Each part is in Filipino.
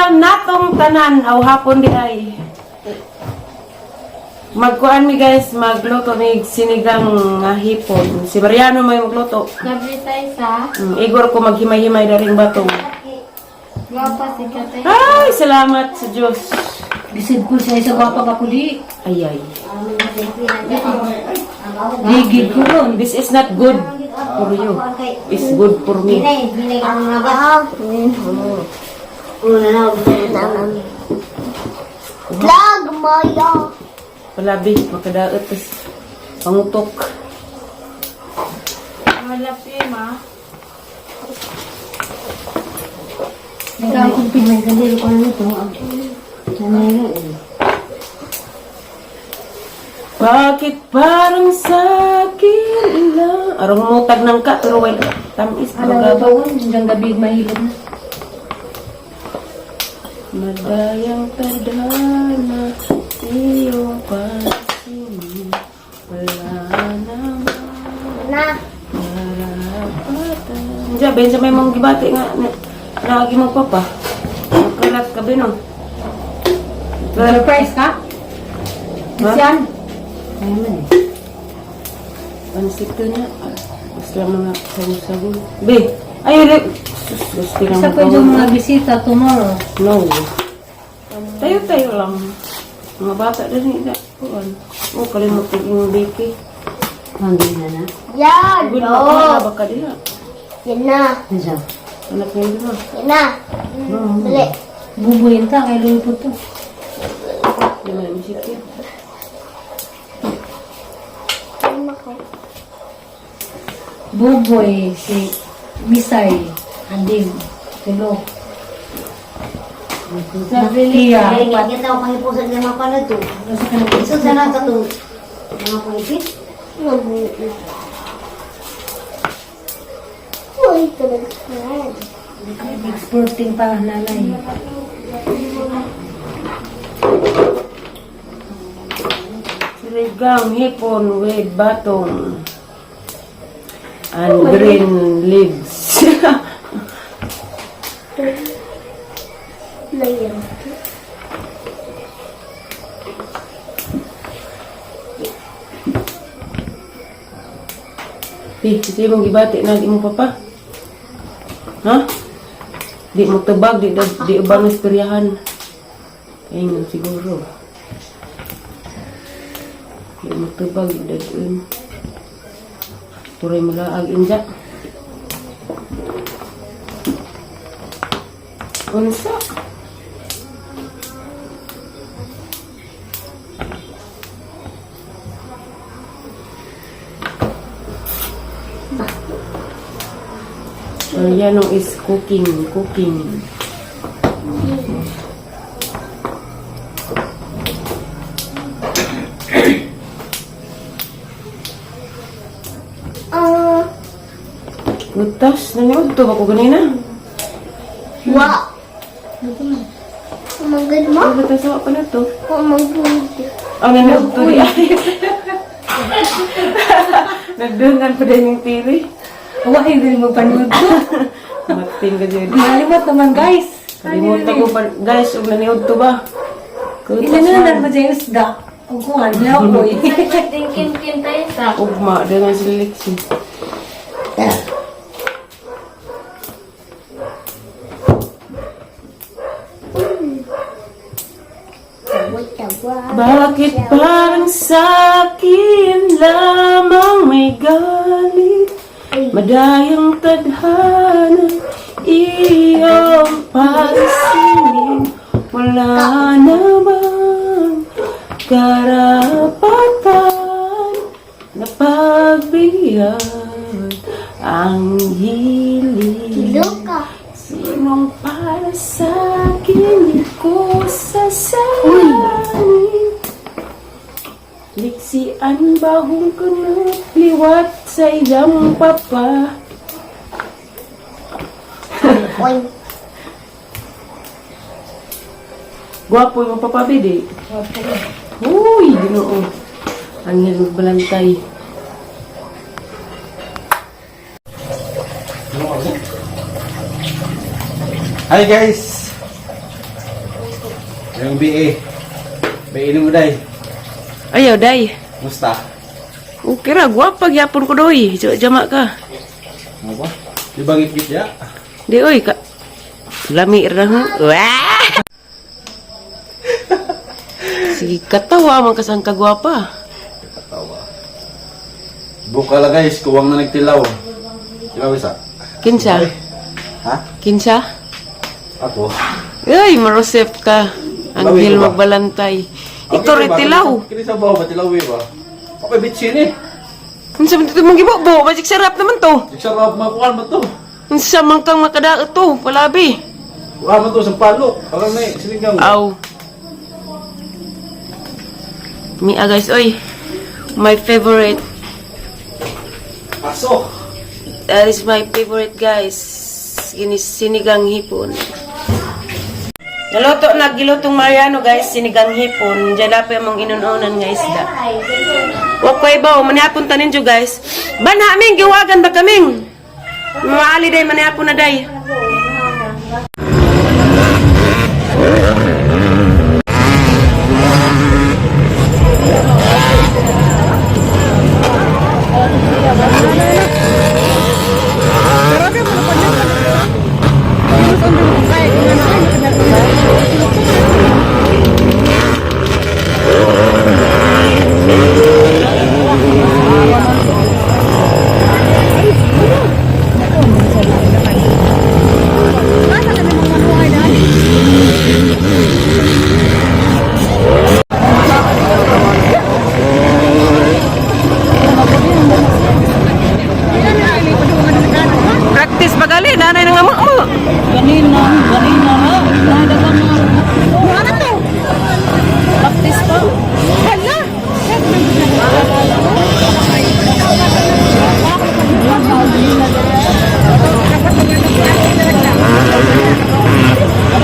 adlaw natong tanan aw hapon di ay. Magkuan mi guys, magluto mi sinigang nga hipon. Si Mariano may magluto. Gabi tayo sa Igor ko maghimay-himay daring batong. Gwapa si Kate. Ay, salamat sa Diyos. Bisid ko siya sa gwapa ka puli. Ay, ay. Ligid ko ron. This is not good for you. It's good for me. Vlog mo yun. Palabi, makadaot. Pangutok. Malapi ma. Nagkakumpin may kandil ko na ito. Sanay eh. Bakit parang sa'kin lang? Arong mutag ng ka, pero wala. Tamis, Alam mo magabaw. ito, hanggang gabi mahilot na. Madayang tadhana, iyong pansinin. Wala naman Na. karapatan. Diyan, Ben, sa may mong gibati nga. Lagi mo pa pa. Magkalat ka, Ben, oh. Surprise ka? Yan. Ayun man eh. Pansip ko niya. Gusto lang mga sagun-sagun. Be, ayun, gusto lang Isa pa yung mga bisita tomorrow. No. Tayo-tayo lang. Mga bata din nila. Oh, kalimutin yung biki. Hindi na na. Yan. Good No. na baka din. Yan na. Isa. Anak niya din. Yan na. Dali. Bubuyin ta, kay Loy po to. Di ba yung musik yan? Buboy, si Misay, Andim, Tulo. Iya. Kita ako pangipusan ng mga pala to. Iso sa lang ito. Mga pangipit. Uy, talaga. Exporting pa, nanay. Siligang hipon with batong and green leaves. Layer. Sige mong gibati na di mo papa. Ha? Di mo tubag, di ubang istoryahan. Ayun siguro. Di mo tubag, di dadun. Turay mo laag inja. Unsa? Mariano is cooking. Butas, naniod to ako ganina. Wow. Umagad mo? Ay, butas ako pa na to. Umagad. Ang naniod to di ay. Nagdungan pa din yung tiri. Huwag hindi mo panood ko. Mating ka dyan. Malimot naman guys. Kalimutan ko pa, guys, huwag naniod to ba? Inanunan mo dyan yung isda. Huwag ko nga, nilaw ko eh. Tingkin tayo sa. Ugma, dengan si Lexi. Bakit parang sa'kin lamang may galit? Madayang tadhana, iyong pagsingin. Wala namang karapatan na pagbigyan ang hiling. Luka. Sinong para sa'kin di ko sasayangin? Liksi ang bahong kunot, liwat sa iyang papa. Oy. Gwapo yung papa, bede. Uy, ginoo. Ang balantay. Hi guys! Yung BA. BA mo day. Ayaw, day. Musta? Okay ra, guwapa gyapon ko doy. Jama ka. Ano ba? Di ba git ya? Di oy ka. Lami ra ha. Wah! Sige, katawa man kasang kagwapa. Katawa. Buka lang guys, kuwang na nagtilaw. Tilaw isa. Kinsa? Ha? Kinsa? Ako. Ay, marosep ka. Anghel Lawi ko ba? magbalantay. Ikaw rin tilaw. Kini sa bawa ba tilaw ba? Ako bitsin eh. Unsa man dito mong gibo? Magic sarap naman to. Sarap makuha mo to. Unsa man kang makadaot to, palabi. Kuha mo to sa palok. Parang may silingang. Aw. Mia guys, oy. My favorite. Pasok. That is my favorite guys. Sinigang hipon. Naluto na gilutong Mariano guys, sinigang hipon. Diyan na pa yung inununan nga isda. Okay ba, manihapon tanin dyo guys. Ba namin, giwagan ba kaming? Maali day, manihapon na day. Practice bagali, nanay nang amo mo. Ganina. Nadagang mga... Ano to? Baptis pa? Hala!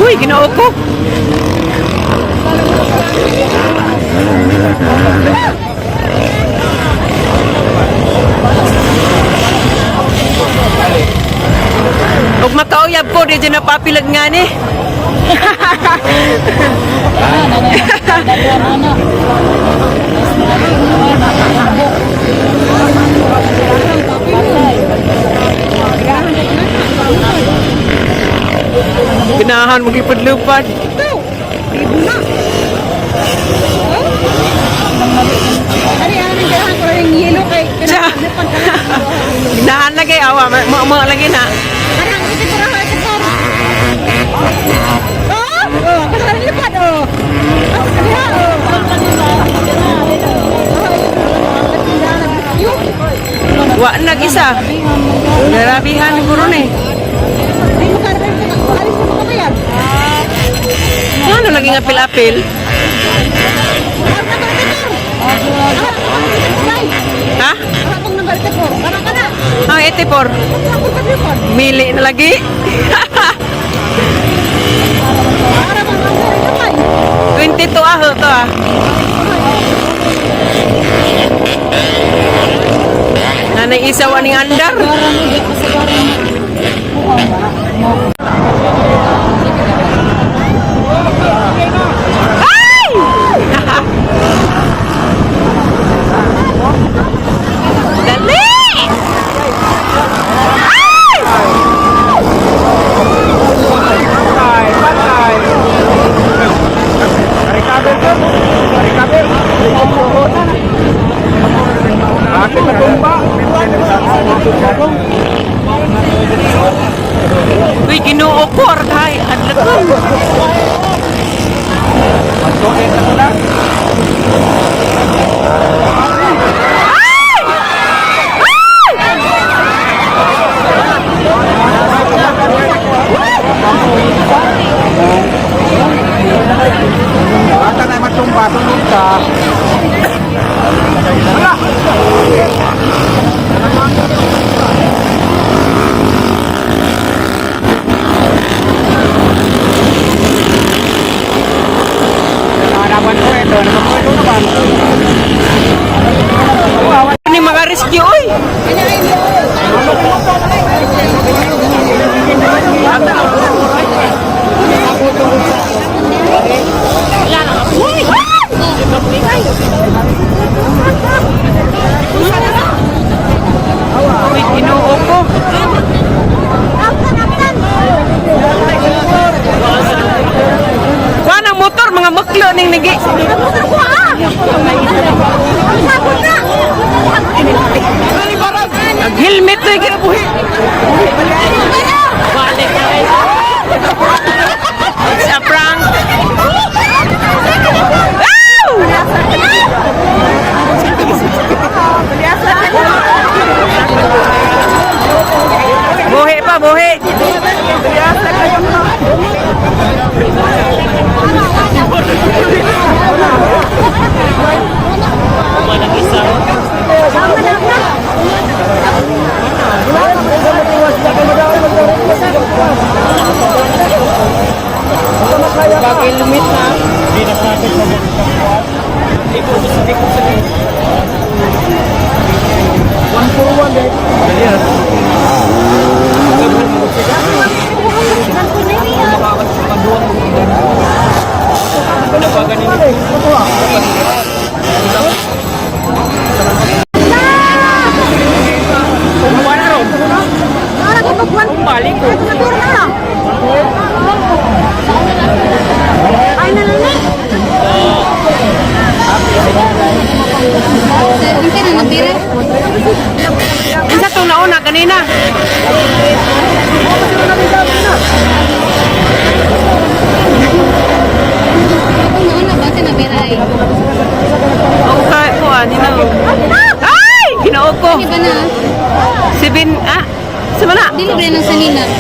Uy, ginoo ko. Ug makauyab ko, di dyan napapilag nga ni. Ganahan mo gipad-lupad. Ganahan lagi, awa. Mo lagi na. Wa nag-isa. Narabihan siguro ni. Ano lagi nga apil-apil? Ha? Ah, 84. Mili na lagi. 22 aho to ah. Nanay isa waning andar. Ay! Dali! Uy, ginoo ko, arkay, adlagon. Bata na matumba, tunod ka. Ini mga rescue, uy. motor, mga muklo ning nagi. Nag-helmet to yung buhi. It's a prank. Buhi pa, buhi. Isa itong nauna kanina. Ang kahit po, nina. Ay! Ginaog ko. Sibin, sama na. Dili ba ng sanina? 1,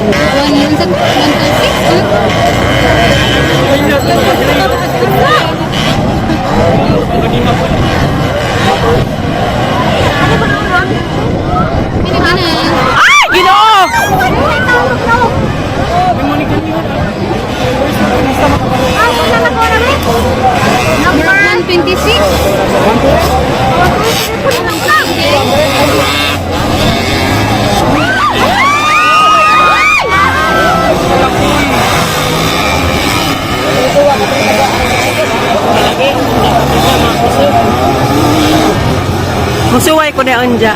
2, 6, Ay! Ginoo! 126. Magsuway ko na anja.